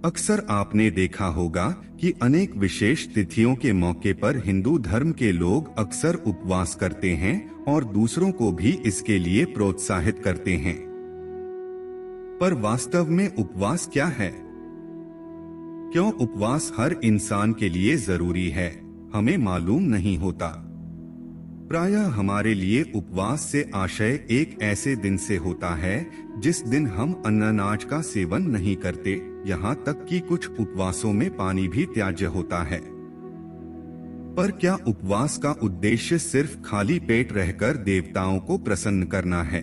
अक्सर आपने देखा होगा कि अनेक विशेष तिथियों के मौके पर हिंदू धर्म के लोग अक्सर उपवास करते हैं और दूसरों को भी इसके लिए प्रोत्साहित करते हैं। पर वास्तव में उपवास क्या है? क्यों उपवास हर इंसान के लिए जरूरी है, हमें मालूम नहीं होता। प्रायः हमारे लिए उपवास से आशय एक ऐसे दिन से होता है जिस दिन हम अन्न अनाज का सेवन नहीं करते, यहाँ तक कि कुछ उपवासों में पानी भी त्याज्य होता है। पर क्या उपवास का उद्देश्य सिर्फ खाली पेट रहकर देवताओं को प्रसन्न करना है,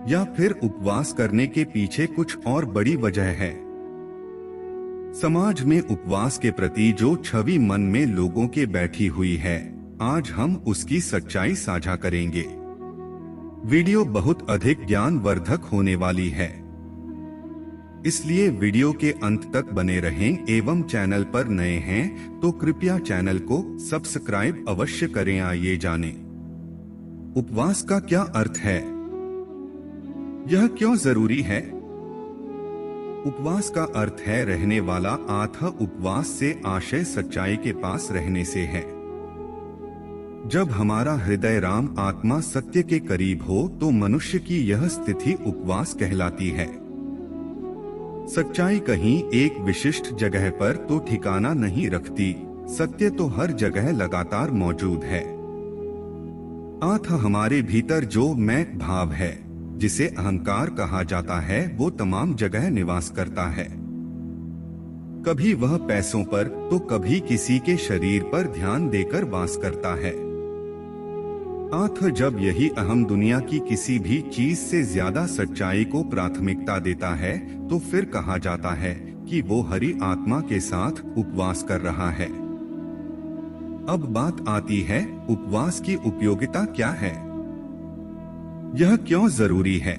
या फिर उपवास करने के पीछे कुछ और बड़ी वजह है? समाज में उपवास के प्रति जो छवि मन में लोगों के बैठी हुई है, आज हम उसकी सच्चाई साझा करेंगे। वीडियो बहुत अधिक ज्ञानवर्धक होने वाली है, इसलिए वीडियो के अंत तक बने रहें। एवं चैनल पर नए हैं तो कृपया चैनल को सब्सक्राइब अवश्य करें। आइए जानें, उपवास का क्या अर्थ है, यह क्यों जरूरी है। उपवास का अर्थ है रहने वाला, अतः उपवास से आशय सच्चाई के पास रहने से है। जब हमारा हृदय राम आत्मा सत्य के करीब हो तो मनुष्य की यह स्थिति उपवास कहलाती है। सच्चाई कहीं एक विशिष्ट जगह पर तो ठिकाना नहीं रखती, सत्य तो हर जगह लगातार मौजूद है। अतः हमारे भीतर जो मैं भाव है, जिसे अहंकार कहा जाता है, वो तमाम जगह निवास करता है। कभी वह पैसों पर तो कभी किसी के शरीर पर ध्यान देकर वास करता है। अतः जब यही अहम दुनिया की किसी भी चीज से ज्यादा सच्चाई को प्राथमिकता देता है तो फिर कहा जाता है कि वो हरि आत्मा के साथ उपवास कर रहा है। अब बात आती है, उपवास की उपयोगिता क्या है, यह क्यों जरूरी है।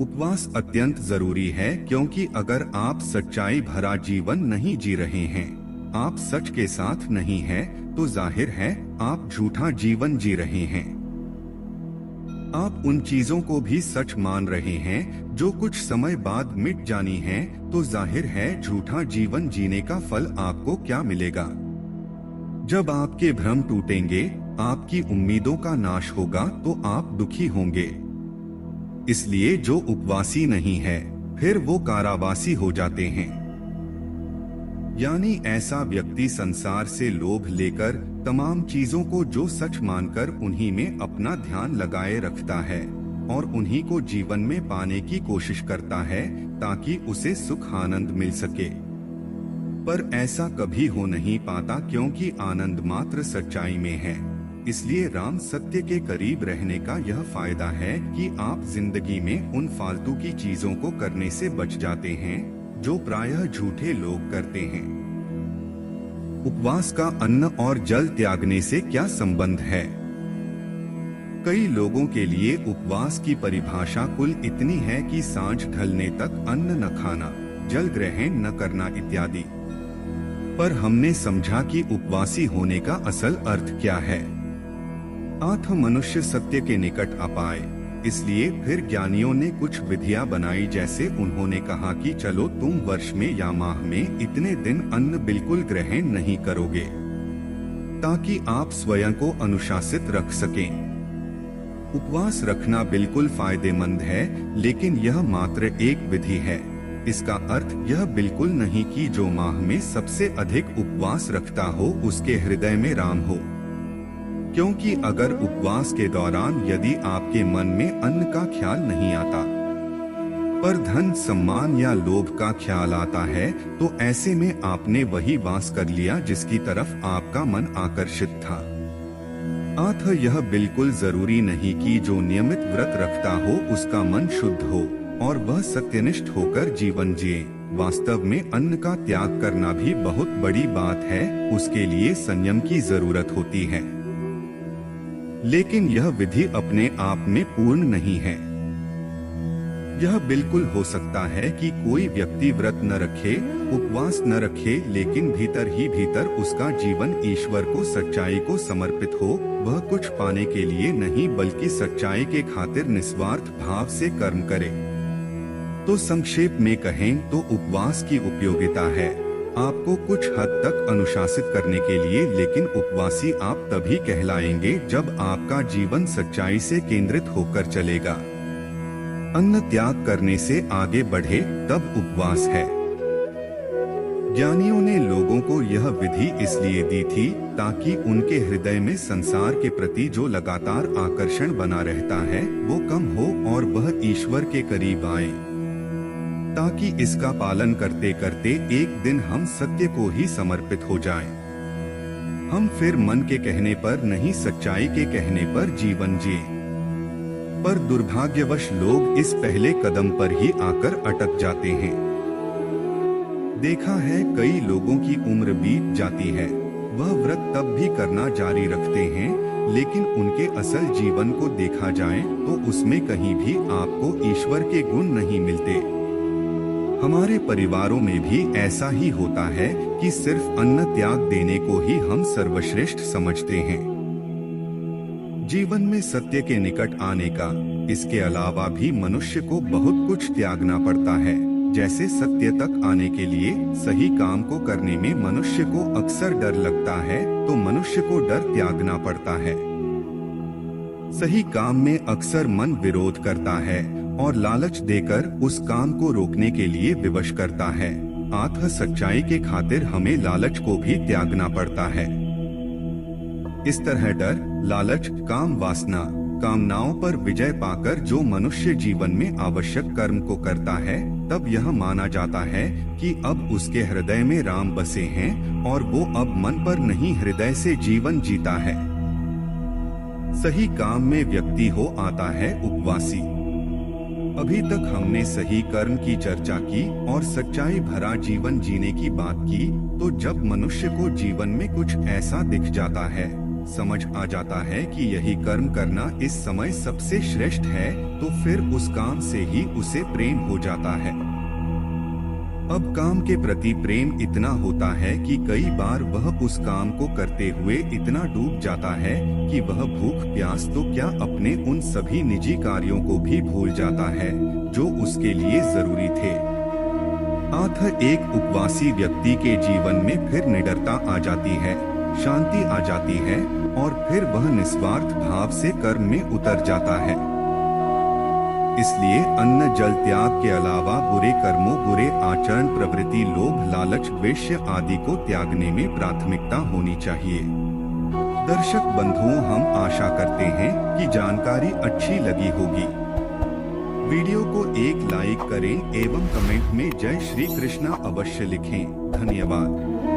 उपवास अत्यंत जरूरी है क्योंकि अगर आप सच्चाई भरा जीवन नहीं जी रहे हैं, आप सच के साथ नहीं हैं, तो जाहिर है आप झूठा जीवन जी रहे हैं। आप उन चीजों को भी सच मान रहे हैं जो कुछ समय बाद मिट जानी हैं, तो जाहिर है झूठा जीवन जीने का फल आपको क्या मिलेगा। जब आपके भ्रम टूटेंगे, आपकी उम्मीदों का नाश होगा तो आप दुखी होंगे। इसलिए जो उपवासी नहीं है, फिर वो कारावासी हो जाते हैं। यानी ऐसा व्यक्ति संसार से लोभ लेकर तमाम चीजों को जो सच मानकर उन्हीं में अपना ध्यान लगाए रखता है और उन्हीं को जीवन में पाने की कोशिश करता है ताकि उसे सुख आनंद मिल सके। पर ऐसा कभी हो नहीं पाता क्योंकि आनंद मात्र सच्चाई में है। इसलिए राम सत्य के करीब रहने का यह फायदा है कि आप जिंदगी में उन फालतू की चीजों को करने से बच जाते हैं जो प्रायः झूठे लोग करते हैं। उपवास का अन्न और जल त्यागने से क्या संबंध है? कई लोगों के लिए उपवास की परिभाषा कुल इतनी है कि सांझ ढलने तक अन्न न खाना, जल ग्रहण न करना इत्यादि। पर हमने समझा कि उपवासी होने का असल अर्थ क्या है। अतः मनुष्य सत्य के निकट आ पाए, इसलिए फिर ज्ञानियों ने कुछ विधियां बनाई। जैसे उन्होंने कहा कि चलो तुम वर्ष में या माह में इतने दिन अन्न बिल्कुल ग्रहण नहीं करोगे, ताकि आप स्वयं को अनुशासित रख सकें। उपवास रखना बिल्कुल फायदेमंद है, लेकिन यह मात्र एक विधि है। इसका अर्थ यह बिल्कुल नहीं कि जो माह में सबसे अधिक उपवास रखता हो उसके हृदय में राम हो। क्योंकि अगर उपवास के दौरान यदि आपके मन में अन्न का ख्याल नहीं आता, पर धन सम्मान या लोभ का ख्याल आता है, तो ऐसे में आपने वही वास कर लिया जिसकी तरफ आपका मन आकर्षित था। अतः यह बिल्कुल जरूरी नहीं कि जो नियमित व्रत रखता हो उसका मन शुद्ध हो और वह सत्यनिष्ठ होकर जीवन जिए। वास्तव में अन्न का त्याग करना भी बहुत बड़ी बात है, उसके लिए संयम की जरूरत होती है। लेकिन यह विधि अपने आप में पूर्ण नहीं है। यह बिल्कुल हो सकता है कि कोई व्यक्ति व्रत न रखे, उपवास न रखे, लेकिन भीतर ही भीतर उसका जीवन ईश्वर को सच्चाई को समर्पित हो। वह कुछ पाने के लिए नहीं बल्कि सच्चाई के खातिर निस्वार्थ भाव से कर्म करे। तो संक्षेप में कहें तो उपवास की उपयोगिता है आपको कुछ हद तक अनुशासित करने के लिए, लेकिन उपवासी आप तभी कहलाएंगे जब आपका जीवन सच्चाई से केंद्रित होकर चलेगा। अन्न त्याग करने से आगे बढ़े तब उपवास है। ज्ञानियों ने लोगों को यह विधि इसलिए दी थी ताकि उनके हृदय में संसार के प्रति जो लगातार आकर्षण बना रहता है वो कम हो और वह ईश्वर के करीब आए, ताकि इसका पालन करते करते एक दिन हम सत्य को ही समर्पित हो जाएं। हम फिर मन के कहने पर नहीं, सच्चाई के कहने पर जीवन जिए। पर दुर्भाग्यवश लोग इस पहले कदम पर ही आकर अटक जाते हैं। देखा है कई लोगों की उम्र बीत जाती है, वह व्रत तब भी करना जारी रखते हैं, लेकिन उनके असल जीवन को देखा जाए तो उसमें कहीं भी आपको ईश्वर के गुण नहीं मिलते। हमारे परिवारों में भी ऐसा ही होता है कि सिर्फ अन्न त्याग देने को ही हम सर्वश्रेष्ठ समझते हैं। जीवन में सत्य के निकट आने का, इसके अलावा भी मनुष्य को बहुत कुछ त्यागना पड़ता है। जैसे सत्य तक आने के लिए सही काम को करने में मनुष्य को अक्सर डर लगता है, तो मनुष्य को डर त्यागना पड़ता है। सही काम में अक्सर मन विरोध करता है और लालच देकर उस काम को रोकने के लिए विवश करता है। आत्म सच्चाई के खातिर हमें लालच को भी त्यागना पड़ता है। इस तरह डर, लालच, काम वासना, कामनाओं पर विजय पाकर जो मनुष्य जीवन में आवश्यक कर्म को करता है, तब यह माना जाता है कि अब उसके हृदय में राम बसे हैं और वो अब मन पर नहीं हृदय से जीवन जीता है। सही काम में व्यक्ति हो आता है उपवासी। अभी तक हमने सही कर्म की चर्चा की और सच्चाई भरा जीवन जीने की बात की, तो जब मनुष्य को जीवन में कुछ ऐसा दिख जाता है, समझ आ जाता है कि यही कर्म करना इस समय सबसे श्रेष्ठ है, तो फिर उस काम से ही उसे प्रेम हो जाता है। अब काम के प्रति प्रेम इतना होता है कि कई बार वह उस काम को करते हुए इतना डूब जाता है कि वह भूख प्यास तो क्या अपने उन सभी निजी कार्यों को भी भूल जाता है जो उसके लिए जरूरी थे। अतः एक उपवासी व्यक्ति के जीवन में फिर निडरता आ जाती है, शांति आ जाती है और फिर वह निस्वार्थ भाव से कर्म में उतर जाता है। इसलिए अन्न जल त्याग के अलावा बुरे कर्मों, बुरे आचरण, प्रवृत्ति, लोभ, लालच, द्वेष आदि को त्यागने में प्राथमिकता होनी चाहिए। दर्शक बंधुओं, हम आशा करते हैं कि जानकारी अच्छी लगी होगी। वीडियो को एक लाइक करें एवं कमेंट में जय श्री कृष्णा अवश्य लिखें। धन्यवाद।